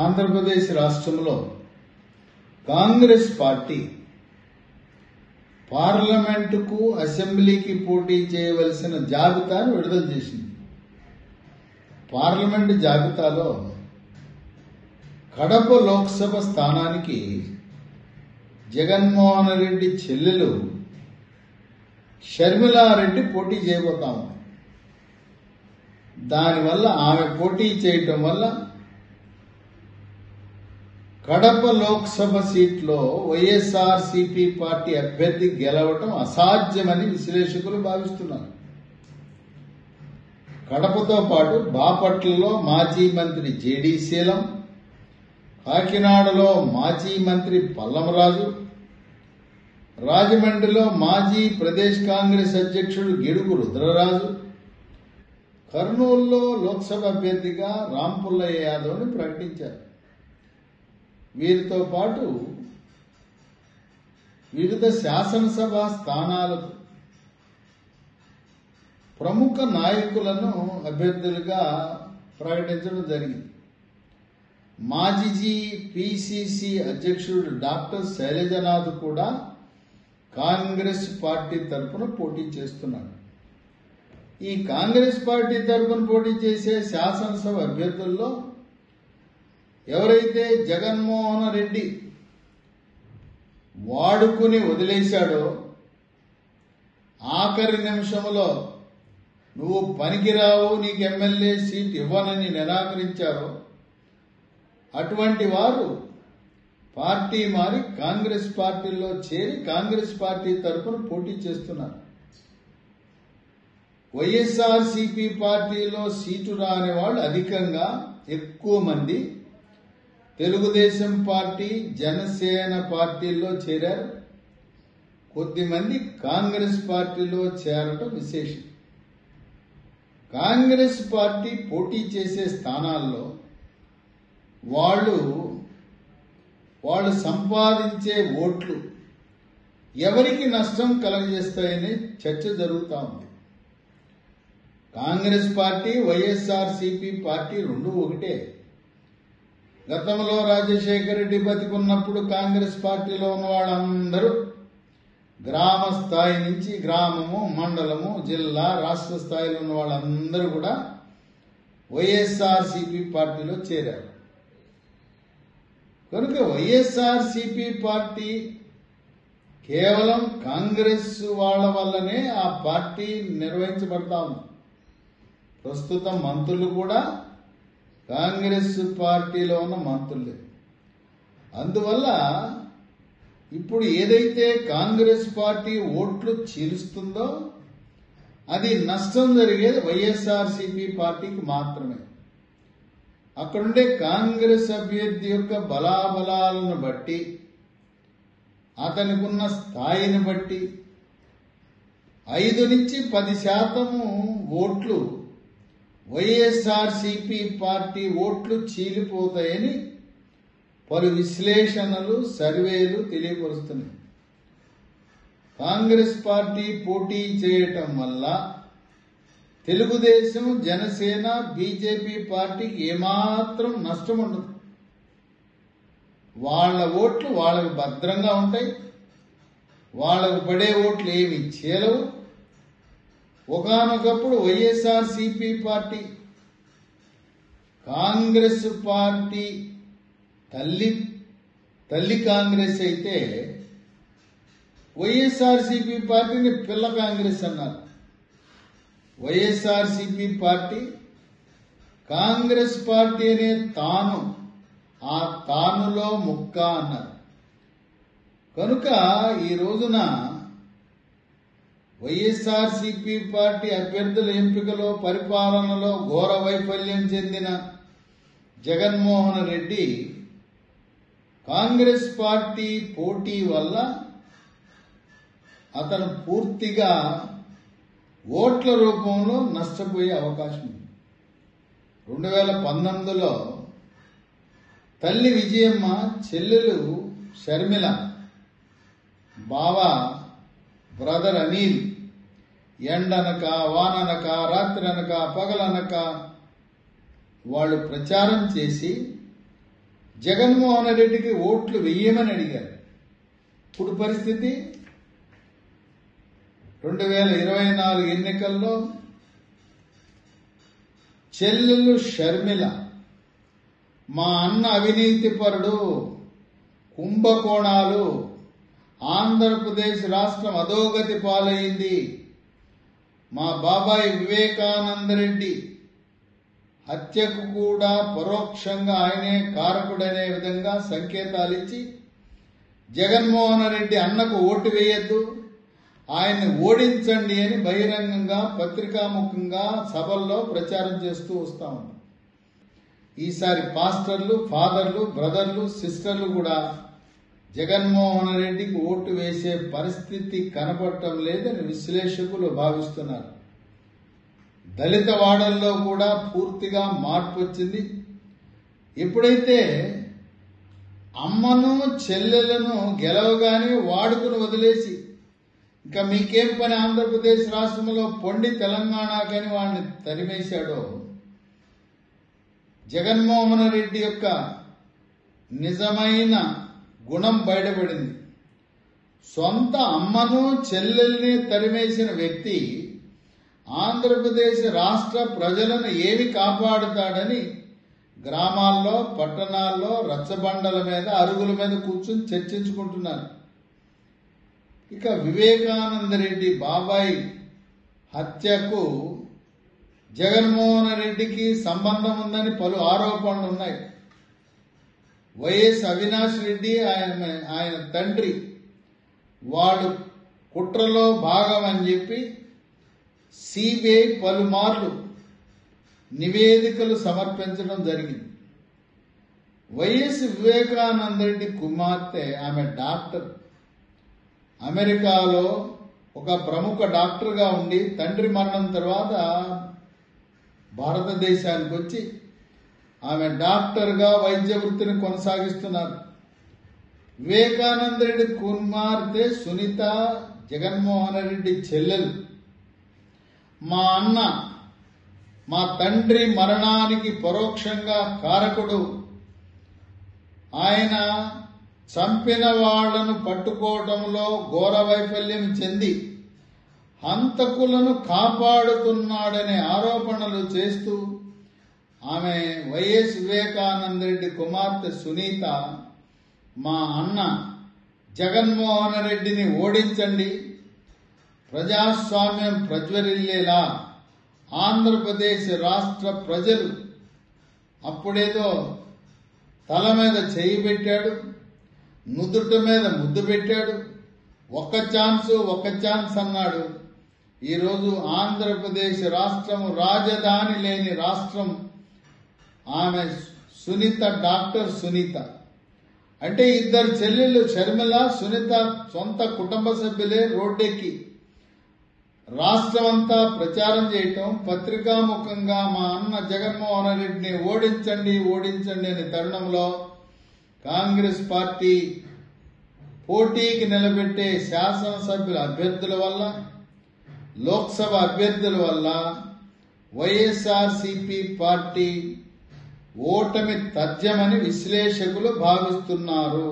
ఆంధ్రప్రదేశ్ రాష్ట్రంలో కాంగ్రెస్ పార్టీ పార్లమెంటుకు అసెంబ్లీకి పోటీ చేయవలసిన జాబితాను విడుదల చేసింది. పార్లమెంటు జాబితాలో కడప లోక్సభ స్థానానికి జగన్మోహన్ రెడ్డి చెల్లెలు షర్మిలారెడ్డి పోటీ చేయబోతా ఉంది. దానివల్ల ఆమె పోటీ చేయటం వల్ల కడప లోక్సభ సీట్లో వైఎస్ఆర్సీపీ పార్టీ అభ్యర్థి గెలవటం అసాధ్యమని విశ్లేషకులు భావిస్తున్నారు. కడపతో పాటు బాపట్లలో మాజీ మంత్రి జేడీ శీలం, కాకినాడలో మాజీ మంత్రి పల్లమరాజు, రాజమండ్రిలో మాజీ ప్రదేశ్ కాంగ్రెస్ అధ్యక్షుడు గిడుగు రుద్రరాజు, కర్నూలులో లోక్సభ అభ్యర్థిగా రాంపుల్లయ్య యాదవ్ని ప్రకటించారు. వీరితో పాటు వివిధ శాసనసభ స్థానాలకు ప్రముఖ నాయకులను అభ్యర్థులుగా ప్రకటించడం జరిగింది. మాజీ పిసిసి అధ్యక్షుడు డాక్టర్ శైలజనాథ్ కూడా కాంగ్రెస్ పార్టీ తరఫున పోటీ చేస్తున్నాడు. ఈ కాంగ్రెస్ పార్టీ తరఫున పోటీ చేసే శాసనసభ అభ్యర్థుల్లో ఎవరైతే జగన్మోహన్ రెడ్డి వాడుకుని వదిలేశాడో, ఆఖరి నిమిషంలో నువ్వు పనికిరావు, నీకు ఎమ్మెల్యే సీట్ ఇవ్వనని నిరాకరించారో అటువంటి వారు పార్టీ మారి కాంగ్రెస్ పార్టీలో చేరి కాంగ్రెస్ పార్టీ తరఫున పోటీ చేస్తున్నారు. వైఎస్ఆర్సీపీ పార్టీలో సీటు రాని వాళ్ళు అధికంగా ఎక్కువ మంది తెలుగుదేశం పార్టీ, జనసేన పార్టీల్లో చేరారు. కొద్దిమంది కాంగ్రెస్ పార్టీలో చేరటం విశేషం. కాంగ్రెస్ పార్టీ పోటీ చేసే స్థానాల్లో వాళ్ళు సంపాదించే ఓట్లు ఎవరికి నష్టం కలగజేస్తాయని చర్చ జరుగుతూ ఉంది. కాంగ్రెస్ పార్టీ, వైఎస్ఆర్సీపీ పార్టీ రెండు ఒకటే. గతంలో రాజశేఖర రెడ్డి బతికున్నప్పుడు కాంగ్రెస్ పార్టీలో ఉన్న వాళ్ళందరూ గ్రామ స్థాయి నుంచి గ్రామము, మండలము, జిల్లా, రాష్ట్ర స్థాయిలో ఉన్న వాళ్ళందరూ కూడా వైఎస్ఆర్సీపీ పార్టీలో చేరారు. కనుక వైఎస్ఆర్సీపీ పార్టీ కేవలం కాంగ్రెస్ వాళ్ళ వల్లనే ఆ పార్టీ నిర్వహించబడతా ఉంది. ప్రస్తుతం మంత్రులు కూడా కాంగ్రెస్ పార్టీలో ఉన్న మంత్రులే. అందువల్ల ఇప్పుడు ఏదైతే కాంగ్రెస్ పార్టీ ఓట్లు చీలుస్తుందో అది నష్టం జరిగేది వైఎస్ఆర్సీపీ పార్టీకి మాత్రమే. అక్కడుండే కాంగ్రెస్ అభ్యర్థి యొక్క బలాబలాలను బట్టి, అతనికి ఉన్న స్థాయిని బట్టి 5 నుంచి 10% ఓట్లు వైఎస్ఆర్సీపీ పార్టీ ఓట్లు చీలిపోతాయని పలు విశ్లేషణలు, సర్వేలు తెలియపరుస్తున్నాయి. కాంగ్రెస్ పార్టీ పోటీ చేయటం వల్ల తెలుగుదేశం, జనసేన, బీజేపీ పార్టీకి ఏమాత్రం నష్టం ఉండదు. వాళ్ళ ఓట్లు వాళ్ళకు భద్రంగా ఉంటాయి. వాళ్ళకు పడే ఓట్లు ఏమి చీలవు. ఒకానొకప్పుడు వైఎస్ఆర్సీపీ పార్టీ కాంగ్రెస్ పార్టీ తల్లి కాంగ్రెస్ అయితే వైఎస్ఆర్సీపీ పార్టీని పిల్ల కాంగ్రెస్ అన్నారు. వైఎస్ఆర్సీపీ పార్టీ కాంగ్రెస్ పార్టీ అనే తాను, ఆ తానులో ముక్క అన్నారు. కనుక ఈ రోజున వైఎస్ఆర్సీపీ పార్టీ అభ్యర్థుల ఎంపికలో, పరిపాలనలో ఘోర వైఫల్యం చెందిన జగన్మోహన్ రెడ్డి కాంగ్రెస్ పార్టీ పోటీ వల్ల అతను పూర్తిగా ఓట్ల రూపంలో నష్టపోయే అవకాశం ఉంది. 2019లో తల్లి విజయమ్మ, చెల్లెలు షర్మిల, బావ బ్రదర్ అనిల్ ఎండనక, వాననక, రాత్రనక, పగలనక వాళ్ళు ప్రచారం చేసి జగన్మోహన్ రెడ్డికి ఓట్లు వెయ్యమని అడిగారు. ఇప్పుడు పరిస్థితి 2024 ఎన్నికల్లో చెల్లెలు షర్మిల మా అన్న అవినీతిపరుడు, కుంభకోణాలు, ఆంధ్రప్రదేశ్ రాష్ట్రం అధోగతి పాలైంది, మా బాబాయ్ వివేకానందరెడ్డి హత్యకు కూడా పరోక్షంగా ఆయనే కారకుడనే విధంగా సంకేతాలిచ్చి జగన్మోహన్ రెడ్డి అన్నకు ఓటు వేయొద్దు, ఆయన్ని ఓడించండి అని బహిరంగంగా పత్రికాముఖంగా సభల్లో ప్రచారం చేస్తూ వస్తా ఉన్నారు. ఈసారి పాస్టర్లు, ఫాదర్లు, బ్రదర్లు, సిస్టర్లు కూడా జగన్మోహన్ రెడ్డికి ఓటు వేసే పరిస్థితి కనపడటం లేదని విశ్లేషకులు భావిస్తున్నారు. దళిత వాడల్లో కూడా పూర్తిగా మార్పు వచ్చింది. ఎప్పుడైతే అమ్మను చెల్లెలను గెలవగానే వాడుకుని వదిలేసి ఇంకా మీకేం పని ఆంధ్రప్రదేశ్ రాష్ట్రంలో పొండి తెలంగాణకని వాడిని తరిమేశాడో, జగన్మోహన్ రెడ్డి యొక్క నిజమైన గుణం బయటపడింది. సొంత అమ్మను చెల్లెల్ని తరిమేసిన వ్యక్తి ఆంధ్రప్రదేశ్ రాష్ట్ర ప్రజలను ఏమి కాపాడుతాడని గ్రామాల్లో, పట్టణాల్లో, రచ్చబండల మీద, అరుగుల మీద కూర్చుని చర్చించుకుంటున్నారు. ఇక వివేకానందరెడ్డి బాబాయ్ హత్యకు జగన్మోహన్ రెడ్డికి సంబంధం ఉందని పలు ఆరోపణలు ఉన్నాయి. వైఎస్ అవినాష్ రెడ్డి ఆయన తండ్రి వాడు కుట్రలో భాగం అని చెప్పి సిబిఐ పలుమార్లు నివేదికలు సమర్పించడం జరిగింది. వైఎస్ వివేకానందరెడ్డి కుమార్తె, ఆమె డాక్టర్, అమెరికాలో ఒక ప్రముఖ డాక్టర్గా ఉండి తండ్రి మరణం తర్వాత భారతదేశానికి వచ్చి ఆమె డాక్టర్గా వైద్య వృత్తిని కొనసాగిస్తున్నారు. వివేకానందరెడ్డి కుమార్తె సునీత జగన్మోహన్ రెడ్డి చెల్లెలు. మా అన్న మా తండ్రి మరణానికి పరోక్షంగా కారకుడు, ఆయన చంపిన వాళ్లను పట్టుకోవడంలో ఘోర వైఫల్యం చెంది హంతకులను కాపాడుతున్నాడనే ఆరోపణలు చేస్తూ ఆమె వైఎస్ వివేకానందరెడ్డి కుమార్తె సునీత మా అన్న జగన్మోహన్ రెడ్డిని ఓడించండి, ప్రజాస్వామ్యం ప్రజ్వరిల్లేలా ఆంధ్రప్రదేశ్ రాష్ట్ర ప్రజలు, అప్పుడేదో తల మీద చేయి పెట్టాడు, నుదుట మీద ముద్దు పెట్టాడు, ఒక్క ఛాన్స్ అన్నాడు. ఈరోజు ఆంధ్రప్రదేశ్ రాష్ట్రం రాజధాని లేని రాష్ట్రం. ఆమె సునీత, డాక్టర్ సునీత అంటే ఇద్దరు చెల్లెళ్ళు షర్మిల, సునీత సొంత కుటుంబ సభ్యులే రోడ్డెక్కి రాష్ట్రమంతా ప్రచారం చేయటం, పత్రికాముఖంగా మా అన్న జగన్మోహన్ రెడ్డిని ఓడించండి అనే తరుణంలో కాంగ్రెస్ పార్టీ పోటీకి నిలబెట్టే శాసనసభ్యుల అభ్యర్థుల వల్ల, లోక్సభ అభ్యర్థుల వల్ల వైఎస్ఆర్సీపీ పార్టీ ఓటమి తథ్యమని విశ్లేషకులు భావిస్తున్నారు.